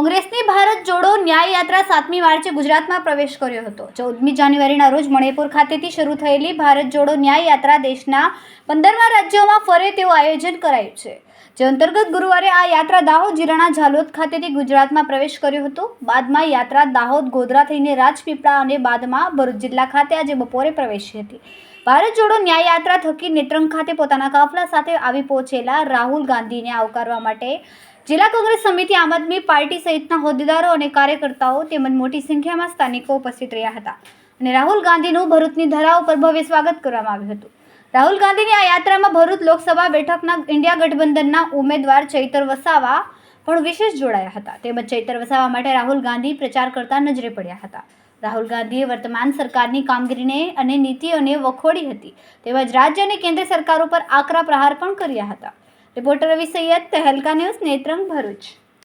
કોંગ્રેસની ભારત જોડો ન્યાય યાત્રા 7મી માર્ચે ગુજરાતમાં પ્રવેશ કર્યો હતો। 14મી જાન્યુઆરીના રોજ મણિપુર ખાતેથી શરૂ થયેલી ભારત જોડો ન્યાય યાત્રા દેશના 15મા રાજ્યોમાં ફરે તેવું આયોજન કરાયું છે, જે અંતર્ગત ગુરુવારે આ યાત્રા દાહોદ જિલ્લાના ઝાલોદ ખાતેથી ગુજરાતમાં પ્રવેશ કર્યો હતો। બાદમાં યાત્રા દાહોદ ગોધરા થઈને રાજપીપળા અને બાદમાં ભરૂચ જિલ્લા ખાતે આજે બપોરે પ્રવેશી હતી। ભારત જોડો ન્યાય યાત્રા થકી નેત્રંગ ખાતે પોતાના કાફલા સાથે આવી પહોંચેલા રાહુલ ગાંધીને આવકારવા માટે જિલ્લા કોંગ્રેસ સમિતિ, આમ આદમી પાર્ટી સહિતના હોદ્દેદારો અને કાર્યકર્તાઓ તેમજ મોટી સંખ્યામાં સ્થાનિકો ઉપસ્થિત રહ્યા હતા અને રાહુલ ગાંધીનું ભરૂચની ધરા ઉપર ભવ્ય સ્વાગત કરવામાં આવ્યું હતું। રાહુલ ગાંધીની આ યાત્રામાં ભરૂચ લોકસભા બેઠકના ઇન્ડિયા ગઠબંધનના ઉમેદવાર ચૈતર વસાવા પણ વિશેષ જોડાયા હતા, તેમજ ચૈતર વસાવા માટે રાહુલ ગાંધી પ્રચાર કરતા નજરે પડ્યા હતા। રાહુલ ગાંધીએ વર્તમાન સરકારની કામગીરીને અને નીતિઓને વખોડી હતી, તેમજ રાજ્ય અને કેન્દ્ર સરકાર ઉપર આકરા પ્રહાર પણ કર્યા હતા। રિપોર્ટર રવિ સૈયદ, તહેલકા ન્યૂઝ, નેત્રંગ, ભરૂચ।